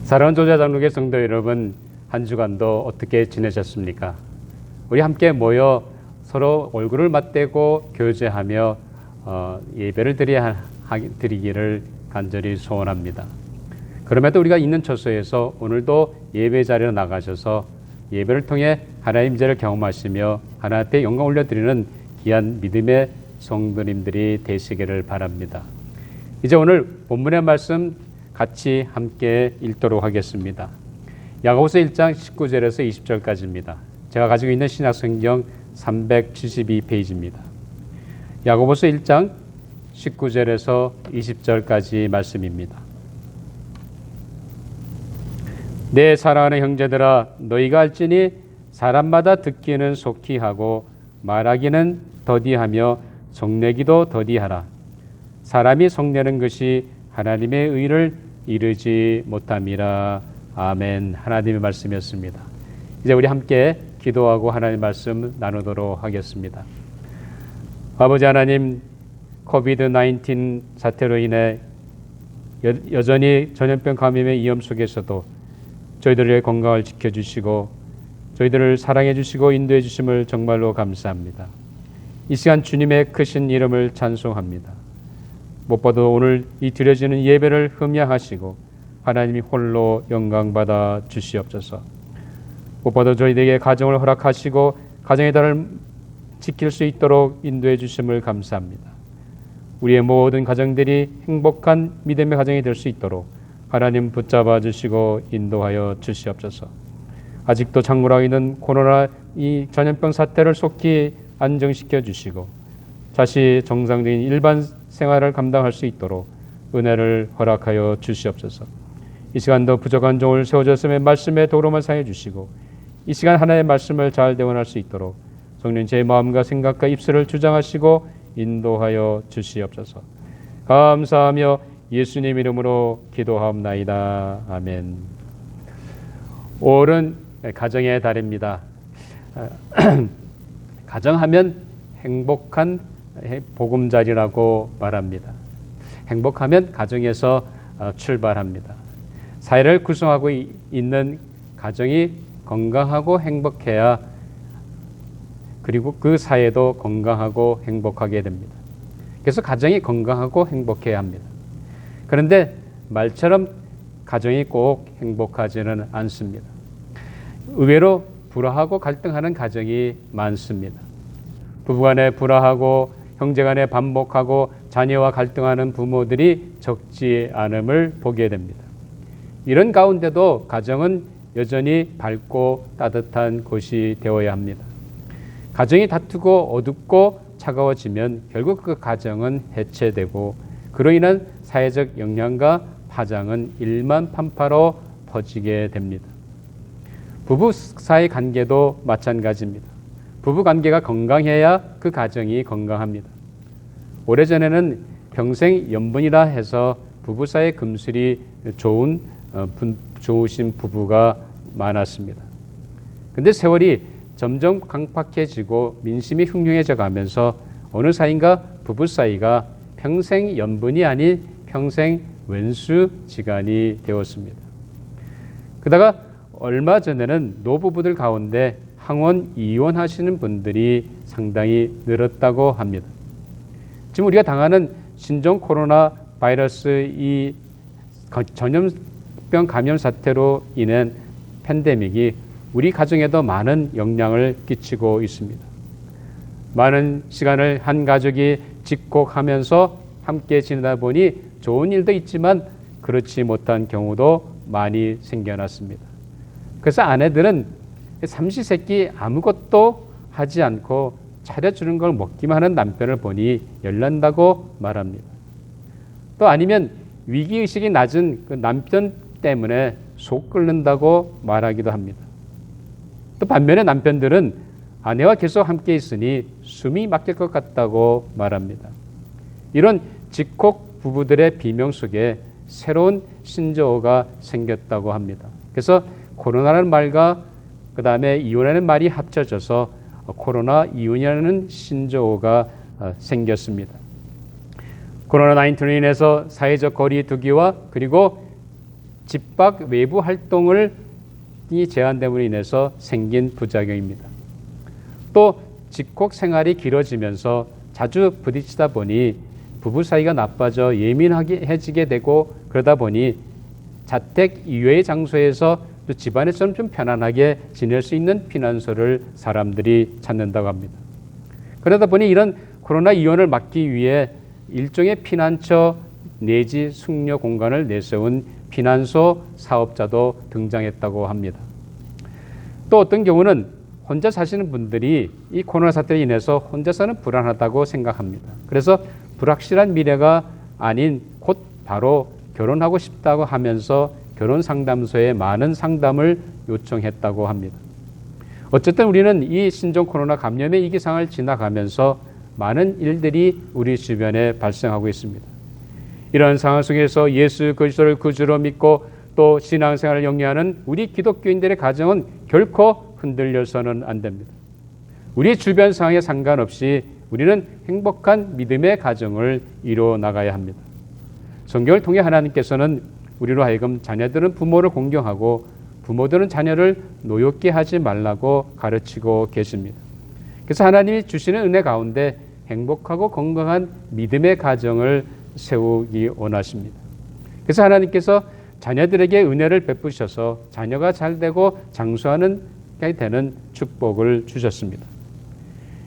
사랑하는 조자장로교 성도 여러분, 한 주간도 어떻게 지내셨습니까? 우리 함께 모여 서로 얼굴을 맞대고 교제하며 예배를 드리기를 간절히 소원합니다. 그럼에도 우리가 있는 처소에서 오늘도 예배 자리로 나가셔서 예배를 통해 하나님 임재를 경험하시며 하나님 앞에 영광 올려드리는 귀한 믿음의 성도님들이 되시기를 바랍니다. 이제 오늘 본문의 말씀 같이 함께 읽도록 하겠습니다. 야고보서 1장 19절에서 20절까지입니다. 제가 가지고 있는 신약성경 372페이지입니다. 야고보서 1장 19절에서 20절까지 말씀입니다. 내 사랑하는 형제들아, 너희가 알지니 사람마다 듣기는 속히 하고 말하기는 더디하며 성내기도 더디하라. 사람이 성내는 것이 하나님의 의를 이루지 못함이라. 아멘. 하나님의 말씀이었습니다. 이제 우리 함께 기도하고 하나님의 말씀 나누도록 하겠습니다. 아버지 하나님, 코비드-19 사태로 인해 여전히 전염병 감염의 위험 속에서도 저희들의 건강을 지켜주시고 저희들을 사랑해 주시고 인도해 주심을 정말로 감사합니다. 이 시간 주님의 크신 이름을 찬송합니다. 무엇보다 오늘 이 드려지는 예배를 흠양하시고 하나님이 홀로 영광받아 주시옵소서. 무엇보다 저희들에게 가정을 허락하시고 가정의 달을 지킬 수 있도록 인도해 주심을 감사합니다. 우리의 모든 가정들이 행복한 믿음의 가정이 될 수 있도록 하나님 붙잡아 주시고 인도하여 주시옵소서. 아직도 장구하고 있는 코로나 이 전염병 사태를 속히 안정시켜 주시고 다시 정상적인 일반 생활을 감당할 수 있도록 은혜를 허락하여 주시옵소서. 이 시간도 부족한 종을 세워주셨음에 말씀에 도로만 사해 주시고 이 시간 하나의 말씀을 잘 대원할 수 있도록 성령 제 마음과 생각과 입술을 주장하시고 인도하여 주시옵소서. 감사하며 예수님 이름으로 기도하옵나이다. 아멘. 5월은 가정의 달입니다. 가정하면 행복한 보금자리라고 말합니다. 행복하면 가정에서 출발합니다. 사회를 구성하고 있는 가정이 건강하고 행복해야 그리고 그 사회도 건강하고 행복하게 됩니다. 그래서 가정이 건강하고 행복해야 합니다. 그런데 말처럼 가정이 꼭 행복하지는 않습니다. 의외로 불화하고 갈등하는 가정이 많습니다. 부부간에 불화하고 형제간에 반복하고 자녀와 갈등하는 부모들이 적지 않음을 보게 됩니다. 이런 가운데도 가정은 여전히 밝고 따뜻한 곳이 되어야 합니다. 가정이 다투고 어둡고 차가워지면 결국 그 가정은 해체되고 그로 인한 사회적 영향과 파장은 일만판파로 퍼지게 됩니다. 부부 사이 관계도 마찬가지입니다. 부부 관계가 건강해야 그 가정이 건강합니다. 오래전에는 평생 연분이라 해서 부부 사이 금슬이 좋으신 부부가 많았습니다. 근데 세월이 점점 강팍해지고 민심이 흉흉해져 가면서 어느 사이인가 부부 사이가 평생 연분이 아닌 평생 왼수지간이 되었습니다. 그러다가 얼마 전에는 노부부들 가운데 항원 이혼하시는 분들이 상당히 늘었다고 합니다. 지금 우리가 당하는 신종 코로나 바이러스 이 전염병 감염 사태로 인한 팬데믹이 우리 가정에도 많은 영향을 끼치고 있습니다. 많은 시간을 한 가족이 집콕하면서 함께 지내다 보니 좋은 일도 있지만 그렇지 못한 경우도 많이 생겨났습니다. 그래서 아내들은 삼시세끼 아무것도 하지 않고 차려주는 걸 먹기만 하는 남편을 보니 열난다고 말합니다. 또 아니면 위기의식이 낮은 그 남편 때문에 속 끓는다고 말하기도 합니다. 또 반면에 남편들은 아내와 계속 함께 있으니 숨이 막힐 것 같다고 말합니다. 이런 집콕 부부들의 비명 속에 새로운 신조어가 생겼다고 합니다. 그래서 코로나라는 말과 그 다음에 이혼이라는 말이 합쳐져서 코로나 이혼이라는 신조어가 생겼습니다. 코로나19로 인해서 사회적 거리 두기와 그리고 집 밖 외부 활동을 제한됨으로 인해서 생긴 부작용입니다. 또 집콕 생활이 길어지면서 자주 부딪히다 보니 부부 사이가 나빠져 예민해지게 되고, 그러다 보니 자택 이외의 장소에서 또 집안에서는 좀 편안하게 지낼 수 있는 피난소를 사람들이 찾는다고 합니다. 그러다 보니 이런 코로나 이혼을 막기 위해 일종의 피난처 내지 숙려 공간을 내세운 피난소 사업자도 등장했다고 합니다. 또 어떤 경우는 혼자 사시는 분들이 이 코로나 사태로 인해서 혼자서는 불안하다고 생각합니다. 그래서 불확실한 미래가 아닌 곧 바로 결혼하고 싶다고 하면서 결혼 상담소에 많은 상담을 요청했다고 합니다. 어쨌든 우리는 이 신종 코로나 감염의 이 기상을 지나가면서 많은 일들이 우리 주변에 발생하고 있습니다. 이런 상황 속에서 예수 그리스도를 구주로 믿고 또 신앙생활을 영위하는 우리 기독교인들의 가정은 결코 흔들려서는 안 됩니다. 우리 주변 상황에 상관없이 우리는 행복한 믿음의 가정을 이루어 나가야 합니다. 성경을 통해 하나님께서는 우리로 하여금 자녀들은 부모를 공경하고 부모들은 자녀를 노엽게 하지 말라고 가르치고 계십니다. 그래서 하나님이 주시는 은혜 가운데 행복하고 건강한 믿음의 가정을 세우기 원하십니다. 그래서 하나님께서 자녀들에게 은혜를 베푸셔서 자녀가 잘 되고 장수하는 게 되는 축복을 주셨습니다.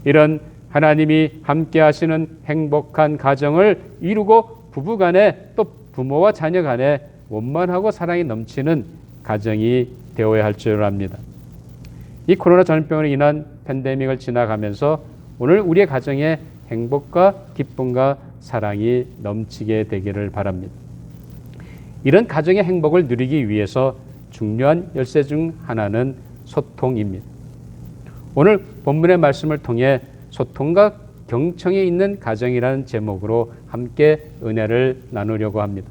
이런 하나님이 함께 하시는 행복한 가정을 이루고 부부간에 또 부모와 자녀 간에 원만하고 사랑이 넘치는 가정이 되어야 할 줄 압니다. 이 코로나 전염병으로 인한 팬데믹을 지나가면서 오늘 우리의 가정에 행복과 기쁨과 사랑이 넘치게 되기를 바랍니다. 이런 가정의 행복을 누리기 위해서 중요한 열쇠 중 하나는 소통입니다. 오늘 본문의 말씀을 통해 소통과 경청이 있는 가정이라는 제목으로 함께 은혜를 나누려고 합니다.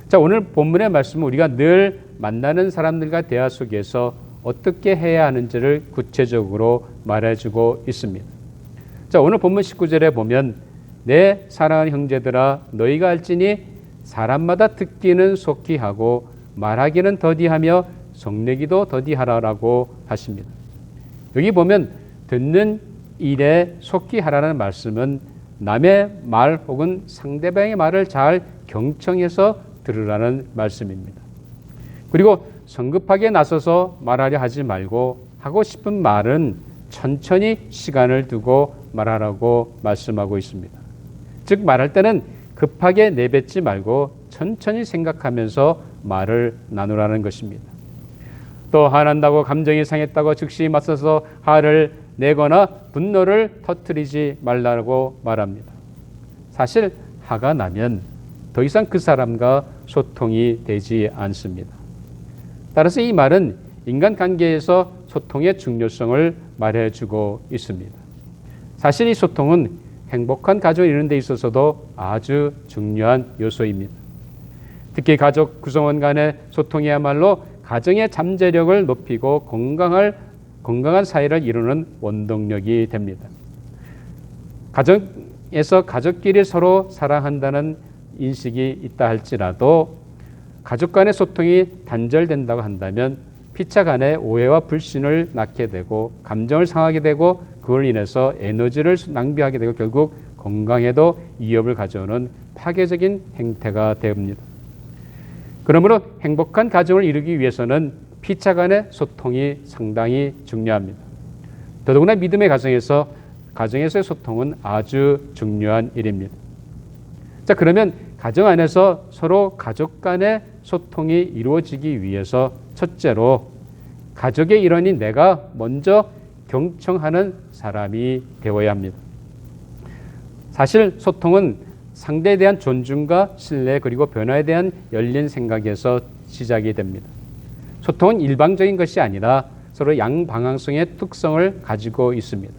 자, 오늘 본문의 말씀은 우리가 늘 만나는 사람들과 대화 속에서 어떻게 해야 하는지를 구체적으로 말해주고 있습니다. 자, 오늘 본문 19절에 보면 내 사랑하는 형제들아 너희가 알지니 사람마다 듣기는 속히 하고 말하기는 더디하며 성내기도 더디하라라고 하십니다. 여기 보면 듣는 일에 속히 하라는 말씀은 남의 말 혹은 상대방의 말을 잘 경청해서 들으라는 말씀입니다. 그리고 성급하게 나서서 말하려 하지 말고 하고 싶은 말은 천천히 시간을 두고 말하라고 말씀하고 있습니다. 즉 말할 때는 급하게 내뱉지 말고 천천히 생각하면서 말을 나누라는 것입니다. 또 화난다고 감정이 상했다고 즉시 맞서서 화를 내거나 분노를 터뜨리지 말라고 말합니다. 사실 화가 나면 더 이상 그 사람과 소통이 되지 않습니다. 따라서 이 말은 인간관계에서 소통의 중요성을 말해주고 있습니다. 사실 이 소통은 행복한 가정을 이루는 데 있어서도 아주 중요한 요소입니다. 특히 가족 구성원 간의 소통이야말로 가정의 잠재력을 높이고 건강한 사회를 이루는 원동력이 됩니다. 가정에서 가족끼리 서로 사랑한다는 인식이 있다 할지라도 가족 간의 소통이 단절된다고 한다면 피차 간의 오해와 불신을 낳게 되고 감정을 상하게 되고 그걸 인해서 에너지를 낭비하게 되고 결국 건강에도 위협을 가져오는 파괴적인 행태가 됩니다. 그러므로 행복한 가정을 이루기 위해서는 피차 간의 소통이 상당히 중요합니다. 더더구나 믿음의 가정에서의 소통은 아주 중요한 일입니다. 자, 그러면 가정 안에서 서로 가족 간의 소통이 이루어지기 위해서 첫째로 가족의 일원인 내가 먼저 경청하는 사람이 되어야 합니다. 사실 소통은 상대에 대한 존중과 신뢰 그리고 변화에 대한 열린 생각에서 시작이 됩니다. 소통은 일방적인 것이 아니라 서로 양방향성의 특성을 가지고 있습니다.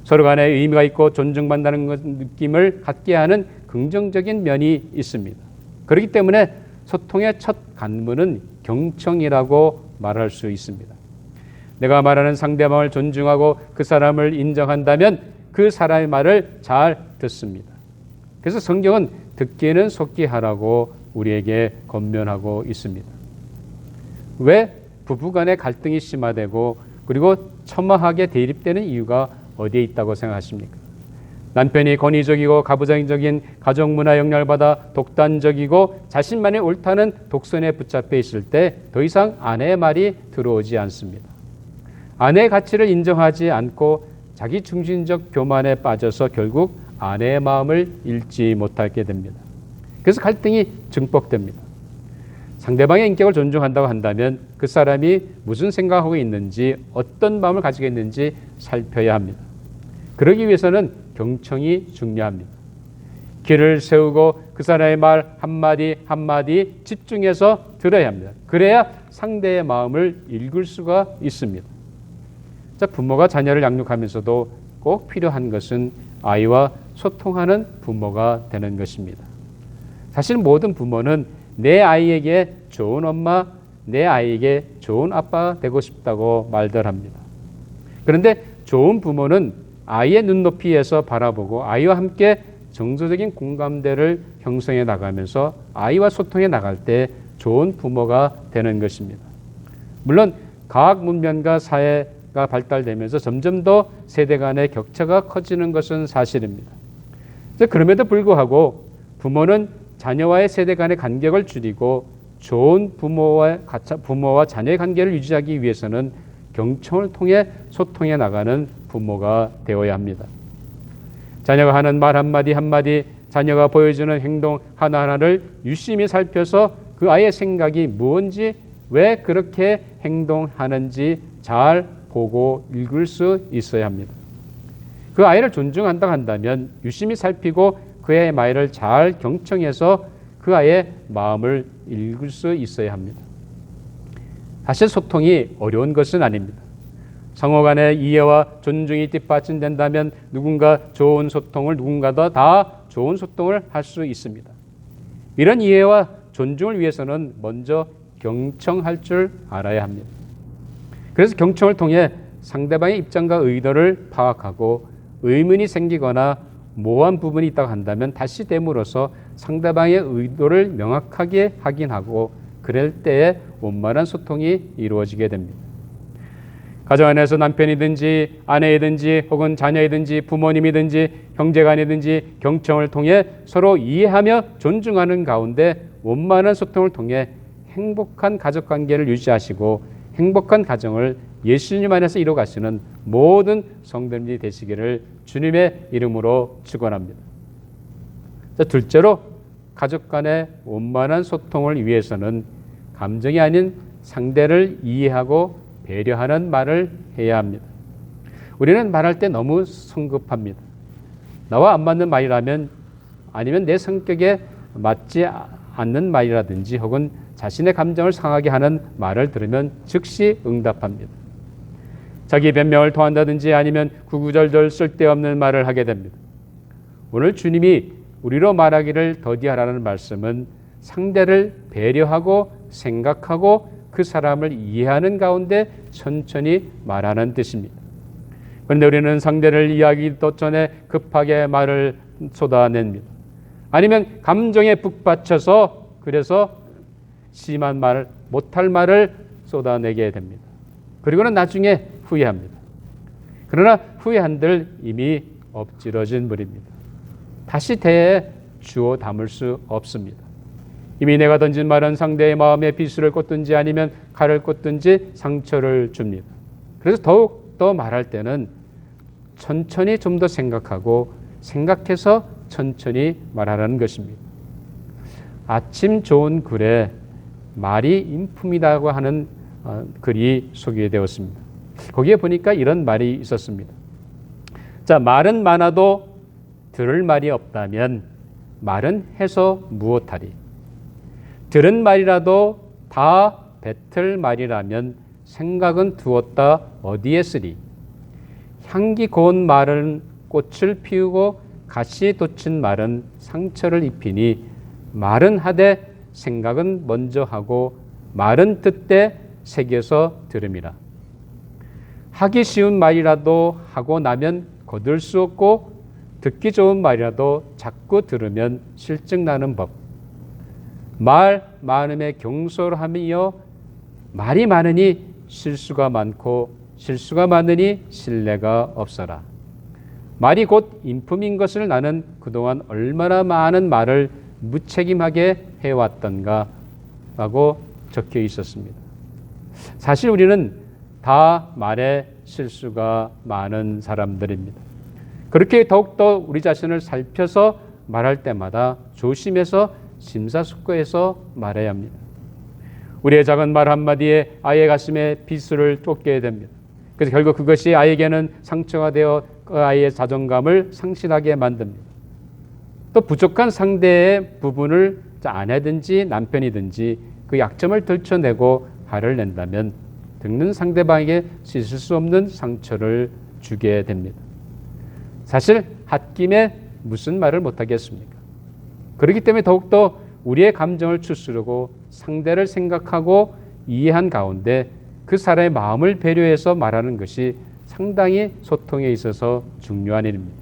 서로 간에 의미가 있고 존중받는다는 느낌을 갖게 하는 긍정적인 면이 있습니다. 그렇기 때문에 소통의 첫 관문은 경청이라고 말할 수 있습니다. 내가 말하는 상대방을 존중하고 그 사람을 인정한다면 그 사람의 말을 잘 듣습니다. 그래서 성경은 듣기는 속히 하라고 우리에게 권면하고 있습니다. 왜 부부간의 갈등이 심화되고 그리고 첨예하게 대립되는 이유가 어디에 있다고 생각하십니까? 남편이 권위적이고 가부장적인 가정문화 영향을 받아 독단적이고 자신만이 옳다는 독선에 붙잡혀 있을 때 더 이상 아내의 말이 들어오지 않습니다. 아내의 가치를 인정하지 않고 자기 중심적 교만에 빠져서 결국 아내의 마음을 잃지 못하게 됩니다. 그래서 갈등이 증폭됩니다. 상대방의 인격을 존중한다고 한다면 그 사람이 무슨 생각하고 있는지 어떤 마음을 가지고 있는지 살펴야 합니다. 그러기 위해서는 경청이 중요합니다. 귀를 세우고 그 사람의 말 한마디 한마디 집중해서 들어야 합니다. 그래야 상대의 마음을 읽을 수가 있습니다. 자, 부모가 자녀를 양육하면서도 꼭 필요한 것은 아이와 소통하는 부모가 되는 것입니다. 사실 모든 부모는 내 아이에게 좋은 엄마, 내 아이에게 좋은 아빠가 되고 싶다고 말들 합니다. 그런데 좋은 부모는 아이의 눈높이에서 바라보고 아이와 함께 정서적인 공감대를 형성해 나가면서 아이와 소통해 나갈 때 좋은 부모가 되는 것입니다. 물론 과학 문명과 사회가 발달되면서 점점 더 세대 간의 격차가 커지는 것은 사실입니다. 그럼에도 불구하고 부모는 자녀와의 세대 간의 간격을 줄이고 좋은 부모와 자녀의 관계를 유지하기 위해서는 경청을 통해 소통해 나가는 부모가 되어야 합니다. 자녀가 하는 말 한마디 한마디, 자녀가 보여주는 행동 하나하나를 유심히 살펴서 그 아이의 생각이 무엇인지, 왜 그렇게 행동하는지 잘 보고 읽을 수 있어야 합니다. 그 아이를 존중한다고 한다면 유심히 살피고 그의 말을 잘 경청해서 그 아이의 마음을 읽을 수 있어야 합니다. 사실 소통이 어려운 것은 아닙니다. 상호 간의 이해와 존중이 뒷받침된다면 누군가 좋은 소통을, 누군가도 다 좋은 소통을 할 수 있습니다. 이런 이해와 존중을 위해서는 먼저 경청할 줄 알아야 합니다. 그래서 경청을 통해 상대방의 입장과 의도를 파악하고 의문이 생기거나 모호한 부분이 있다고 한다면 다시 되물어서 상대방의 의도를 명확하게 확인하고 그럴 때에 원만한 소통이 이루어지게 됩니다. 가정 안에서 남편이든지 아내이든지 혹은 자녀이든지 부모님이든지 형제간이든지 경청을 통해 서로 이해하며 존중하는 가운데 원만한 소통을 통해 행복한 가족관계를 유지하시고 행복한 가정을 예수님 안에서 이루어가시는 모든 성도님들이 되시기를 주님의 이름으로 축원합니다. 둘째로 가족 간의 원만한 소통을 위해서는 감정이 아닌 상대를 이해하고 배려하는 말을 해야 합니다. 우리는 말할 때 너무 성급합니다. 나와 안 맞는 말이라면, 아니면 내 성격에 맞지 않는 말이라든지 혹은 자신의 감정을 상하게 하는 말을 들으면 즉시 응답합니다. 자기 변명을 토한다든지 아니면 구구절절 쓸데없는 말을 하게 됩니다. 오늘 주님이 우리로 말하기를 더디하라는 말씀은 상대를 배려하고 생각하고 그 사람을 이해하는 가운데 천천히 말하는 뜻입니다. 그런데 우리는 상대를 이해하기도 전에 급하게 말을 쏟아냅니다. 아니면 감정에 북받쳐서 그래서 심한 말, 못할 말을 쏟아내게 됩니다. 그리고는 나중에 후회합니다. 그러나 후회한들 이미 엎질러진 물입니다. 다시 대에 주워 담을 수 없습니다. 이미 내가 던진 말은 상대의 마음에 비수를 꽂든지 아니면 칼을 꽂든지 상처를 줍니다. 그래서 더욱 더 말할 때는 천천히 좀 더 생각하고 생각해서 천천히 말하라는 것입니다. 아침 좋은 글에 말이 인품이라고 하는 글이 소개되었습니다. 거기에 보니까 이런 말이 있었습니다. 자, 말은 많아도 들을 말이 없다면 말은 해서 무엇하리. 들은 말이라도 다 뱉을 말이라면 생각은 두었다 어디에 쓰리. 향기 고운 말은 꽃을 피우고 가시 돋친 말은 상처를 입히니 말은 하되 생각은 먼저 하고 말은 듣되 새겨서 들음이라. 하기 쉬운 말이라도 하고 나면 거둘 수 없고 듣기 좋은 말이라도 자꾸 들으면 실증나는 법. 말 많음에 경솔하며 말이 많으니 실수가 많고 실수가 많으니 신뢰가 없어라. 말이 곧 인품인 것을 나는 그동안 얼마나 많은 말을 무책임하게 해왔던가 라고 적혀 있었습니다. 사실 우리는 다 말에 실수가 많은 사람들입니다. 그렇게 더욱더 우리 자신을 살펴서 말할 때마다 조심해서 심사숙고해서 말해야 합니다. 우리의 작은 말 한마디에 아이의 가슴에 비수를 쫓게 됩니다. 그래서 결국 그것이 아이에게는 상처가 되어 그 아이의 자존감을 상실하게 만듭니다. 또 부족한 상대의 부분을 아내든지 남편이든지 그 약점을 들춰내고 화를 낸다면 듣는 상대방에게 씻을 수 없는 상처를 주게 됩니다. 사실 홧김에 무슨 말을 못하겠습니까? 그렇기 때문에 더욱더 우리의 감정을 추스르고 상대를 생각하고 이해한 가운데 그 사람의 마음을 배려해서 말하는 것이 상당히 소통에 있어서 중요한 일입니다.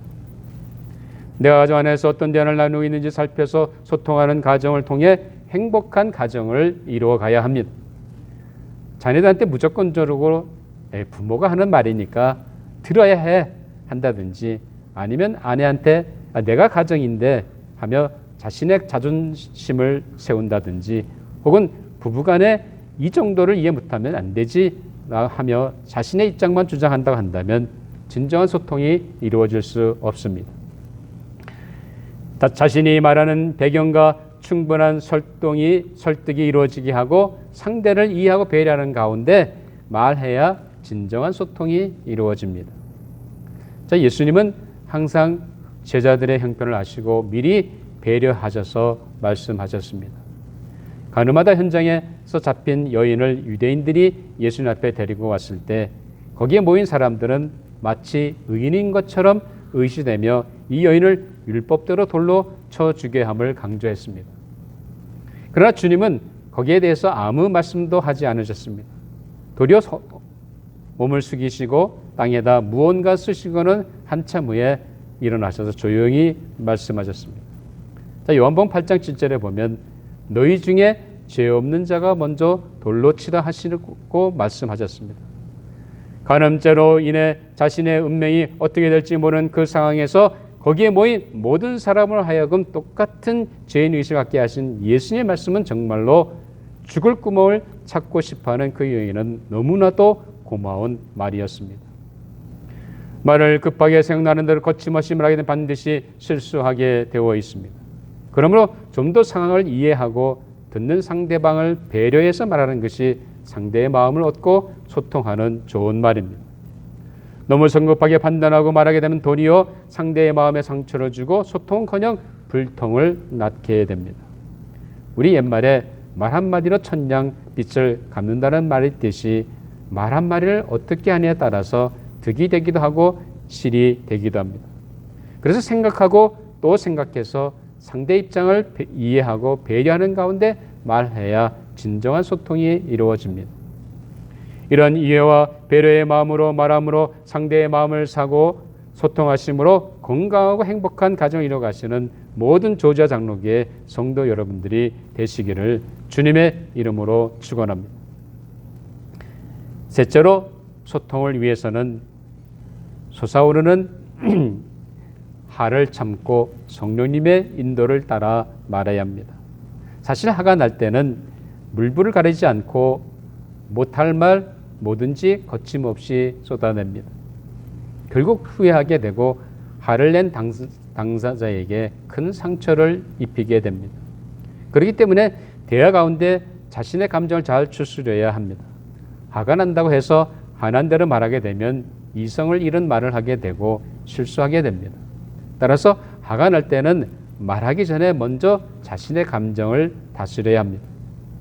내가 가정 안에서 어떤 대안을 나누고 있는지 살펴서 소통하는 가정을 통해 행복한 가정을 이루어 가야 합니다. 자녀들한테 무조건적으로 부모가 하는 말이니까 들어야 해 한다든지 아니면 아내한테 내가 가정인데 하며 자신의 자존심을 세운다든지 혹은 부부간에 이 정도를 이해 못하면 안 되지 하며 자신의 입장만 주장한다고 한다면 진정한 소통이 이루어질 수 없습니다. 자신이 말하는 배경과 충분한 설득이 이루어지게 하고 상대를 이해하고 배려하는 가운데 말해야 진정한 소통이 이루어집니다. 자, 예수님은 항상 제자들의 형편을 아시고 미리 배려하셔서 말씀하셨습니다. 가늠하다 현장에서 잡힌 여인을 유대인들이 예수님 앞에 데리고 왔을 때 거기에 모인 사람들은 마치 의인인 것처럼 의시되며 이 여인을 율법대로 돌로 쳐 죽게 함을 강조했습니다. 그러나 주님은 거기에 대해서 아무 말씀도 하지 않으셨습니다. 도리어 몸을 숙이시고 땅에다 무언가 쓰시고는 한참 후에 일어나셔서 조용히 말씀하셨습니다. 자, 요한복음 8장 7절에 보면 너희 중에 죄 없는 자가 먼저 돌로 치라 하시고 말씀하셨습니다. 간음죄로 인해 자신의 운명이 어떻게 될지 모르는 그 상황에서 거기에 모인 모든 사람을 하여금 똑같은 죄인의식을 갖게 하신 예수님의 말씀은 정말로 죽을 구멍을 찾고 싶어하는 그 여인은 너무나도 고마운 말이었습니다. 말을 급하게 생각나는 대로 거침없이 말하게 되면 반드시 실수하게 되어 있습니다. 그러므로 좀 더 상황을 이해하고 듣는 상대방을 배려해서 말하는 것이 상대의 마음을 얻고 소통하는 좋은 말입니다. 너무 성급하게 판단하고 말하게 되면 도리어 상대의 마음에 상처를 주고 소통은커녕 불통을 낳게 됩니다. 우리 옛말에 말 한마디로 천냥 빛을 갚는다는 말이 있듯이 말 한마디를 어떻게 하느냐에 따라서 득이 되기도 하고 실이 되기도 합니다. 그래서 생각하고 또 생각해서 상대 입장을 이해하고 배려하는 가운데 말해야 진정한 소통이 이루어집니다. 이런 이해와 배려의 마음으로 말함으로 상대의 마음을 사고 소통하심으로 건강하고 행복한 가정을 이루어가시는 모든 조지아 장로교회 성도 여러분들이 되시기를 주님의 이름으로 축원합니다. 셋째로 소통을 위해서는 솟아오르는 화를 참고 성령님의 인도를 따라 말해야 합니다. 사실 화가 날 때는 물불을 가리지 않고 못할 말 뭐든지 거침없이 쏟아냅니다. 결국 후회하게 되고 화를 낸 당사자에게 큰 상처를 입히게 됩니다. 그렇기 때문에 대화 가운데 자신의 감정을 잘 추스려야 합니다. 화가 난다고 해서 화난 대로 말하게 되면 이성을 잃은 말을 하게 되고 실수하게 됩니다. 따라서 화가 날 때는 말하기 전에 먼저 자신의 감정을 다스려야 합니다.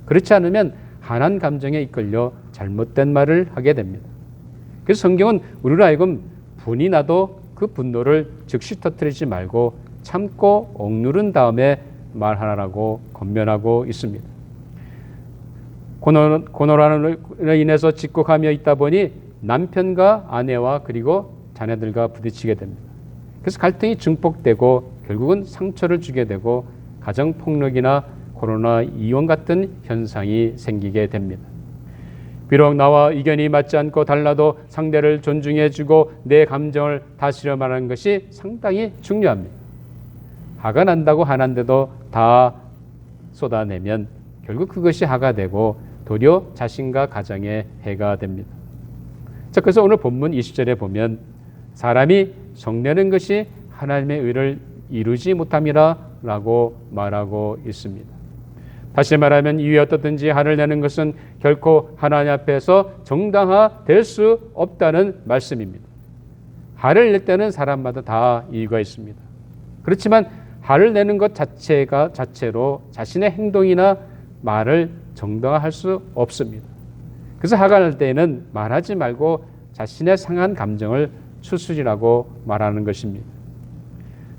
그렇지 않으면 화난 감정에 이끌려 잘못된 말을 하게 됩니다. 그래서 성경은 우리로 하여금 분이 나도 그 분노를 즉시 터뜨리지 말고 참고 억누른 다음에 말하라고 권면하고 있습니다. 고노로 인해서 직곡하며 있다 보니 남편과 아내와 그리고 자녀들과 부딪히게 됩니다. 그래서 갈등이 증폭되고 결국은 상처를 주게 되고 가정폭력이나 코로나 이원 같은 현상이 생기게 됩니다. 비록 나와 의견이 맞지 않고 달라도 상대를 존중해주고 내 감정을 다스려 말하는 것이 상당히 중요합니다. 화가 난다고 화난데도 다 쏟아내면 결국 그것이 화가 되고 도리어 자신과 가정에 해가 됩니다. 자, 그래서 오늘 본문 20절에 보면 사람이 성내는 것이 하나님의 의를 이루지 못함이라 라고 말하고 있습니다. 다시 말하면 이에 어떻든지 화를 내는 것은 결코 하나님 앞에서 정당화될 수 없다는 말씀입니다. 화를 낼 때는 사람마다 다 이유가 있습니다. 그렇지만 화를 내는 것 자체로 자신의 행동이나 말을 정당화할 수 없습니다. 그래서 화가 날 때에는 말하지 말고 자신의 상한 감정을 추스리라고 말하는 것입니다.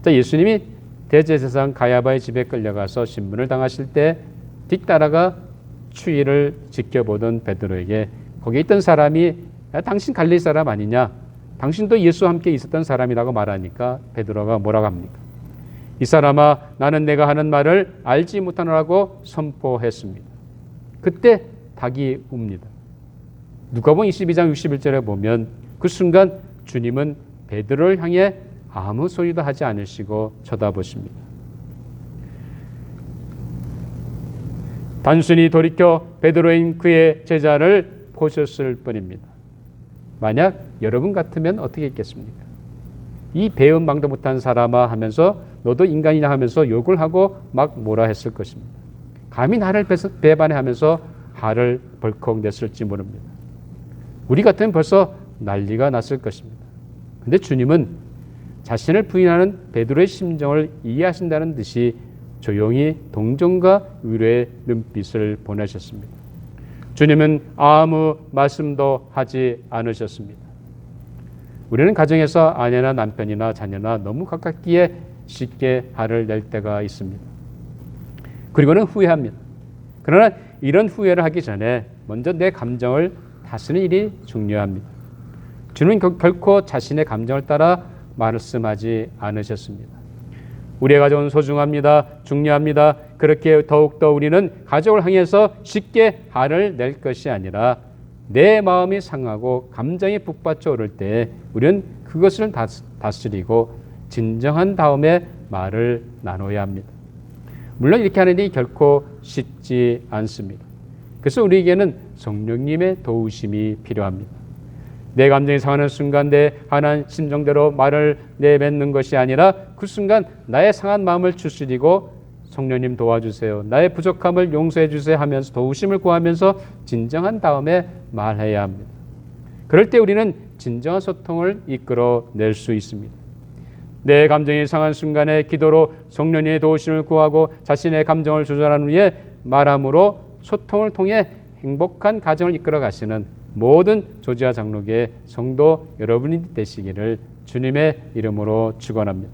자, 예수님이 대제사장 가야바의 집에 끌려가서 신문을 당하실 때 뒤따라가 추위를 지켜보던 베드로에게 거기 있던 사람이 당신 갈릴리 사람 아니냐? 당신도 예수와 함께 있었던 사람이라고 말하니까 베드로가 뭐라고 합니까? 이 사람아, 나는 내가 하는 말을 알지 못하노라고 선포했습니다. 그때 닭이 웁니다. 누가복음 22장 61절에 보면 그 순간 주님은 베드로를 향해 아무 소리도 하지 않으시고 쳐다보십니다. 단순히 돌이켜 베드로인 그의 제자를 보셨을 뿐입니다. 만약 여러분 같으면 어떻게 했겠습니까? 이 배운 망도 못한 사람아 하면서 너도 인간이냐 하면서 욕을 하고 막 뭐라 했을 것입니다. 감히 나를 배반해 하면서 화를 벌컥 냈을지 모릅니다. 우리 같으면 벌써 난리가 났을 것입니다. 근데 주님은 자신을 부인하는 베드로의 심정을 이해하신다는 듯이 조용히 동정과 위로의 눈빛을 보내셨습니다. 주님은 아무 말씀도 하지 않으셨습니다. 우리는 가정에서 아내나 남편이나 자녀나 너무 가깝기에 쉽게 화를 낼 때가 있습니다. 그리고는 후회합니다. 그러나 이런 후회를 하기 전에 먼저 내 감정을 다스리는 일이 중요합니다. 주님은 결코 자신의 감정을 따라 말씀하지 않으셨습니다. 우리의 가족은 소중합니다. 중요합니다. 그렇게 더욱더 우리는 가족을 향해서 쉽게 화를 낼 것이 아니라 내 마음이 상하고 감정이 북받쳐 오를 때 우리는 그것을 다스리고 진정한 다음에 말을 나눠야 합니다. 물론 이렇게 하는 일이 결코 쉽지 않습니다. 그래서 우리에게는 성령님의 도우심이 필요합니다. 내 감정이 상하는 순간 내 화난 심정대로 말을 내뱉는 것이 아니라 그 순간 나의 상한 마음을 추스리고 성령님 도와주세요. 나의 부족함을 용서해 주세요 하면서 도우심을 구하면서 진정한 다음에 말해야 합니다. 그럴 때 우리는 진정한 소통을 이끌어낼 수 있습니다. 내 감정이 상한 순간에 기도로 성령님의 도우심을 구하고 자신의 감정을 조절한 후에 말함으로 소통을 통해 행복한 가정을 이끌어 가시는 모든 조지아 장로교회 성도 여러분이 되시기를 주님의 이름으로 축원합니다.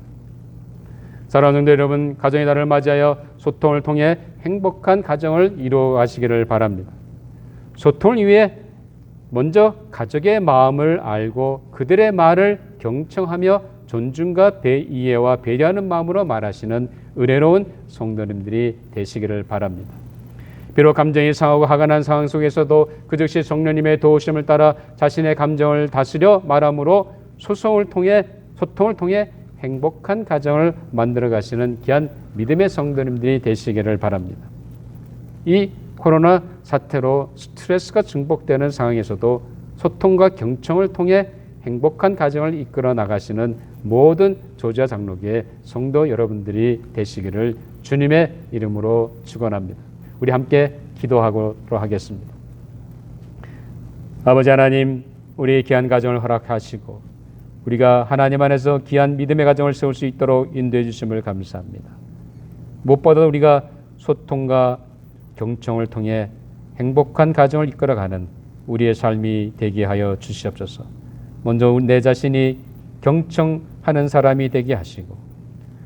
사랑하는 성도 여러분, 가정의 날을 맞이하여 소통을 통해 행복한 가정을 이루어 가시기를 바랍니다. 소통을 위해 먼저 가족의 마음을 알고 그들의 말을 경청하며 존중과 이해와 배려하는 마음으로 말하시는 은혜로운 성도님들이 되시기를 바랍니다. 비록 감정이 상하고 화가 난 상황 속에서도 그 즉시 성령님의 도우심을 따라 자신의 감정을 다스려 말함으로 소통을 통해 행복한 가정을 만들어 가시는 귀한 믿음의 성도님들이 되시기를 바랍니다. 이 코로나 사태로 스트레스가 증폭되는 상황에서도 소통과 경청을 통해 행복한 가정을 이끌어 나가시는 모든 조지아 장로교회 성도 여러분들이 되시기를 주님의 이름으로 축원합니다. 우리 함께 기도하도록 하겠습니다. 아버지 하나님, 우리의 귀한 가정을 허락하시고 우리가 하나님 안에서 귀한 믿음의 가정을 세울 수 있도록 인도해 주심을 감사합니다. 무엇보다 우리가 소통과 경청을 통해 행복한 가정을 이끌어가는 우리의 삶이 되게 하여 주시옵소서. 먼저 내 자신이 경청하는 사람이 되게 하시고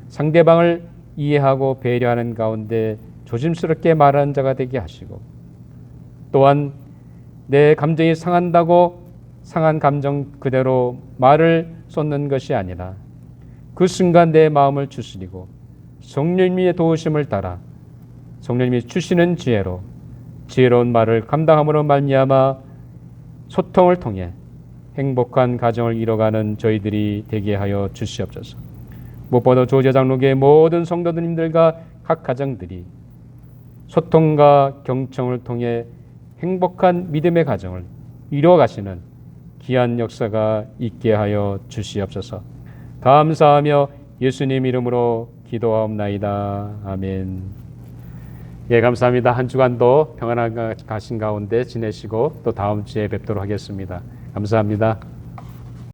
상대방을 이해하고 배려하는 가운데 조심스럽게 말하는 자가 되게 하시고 또한 내 감정이 상한다고 상한 감정 그대로 말을 쏟는 것이 아니라 그 순간 내 마음을 추스리고 성령님의 도우심을 따라 성령님이 주시는 지혜로 지혜로운 말을 감당함으로 말미암아 소통을 통해 행복한 가정을 이뤄가는 저희들이 되게 하여 주시옵소서. 무엇보다 조제 장로교의 모든 성도님들과 각 가정들이 소통과 경청을 통해 행복한 믿음의 가정을 이루어가시는 귀한 역사가 있게 하여 주시옵소서. 감사하며 예수님 이름으로 기도하옵나이다. 아멘. 예, 감사합니다. 한 주간도 평안한 가신 가운데 지내시고 또 다음 주에 뵙도록 하겠습니다. 감사합니다.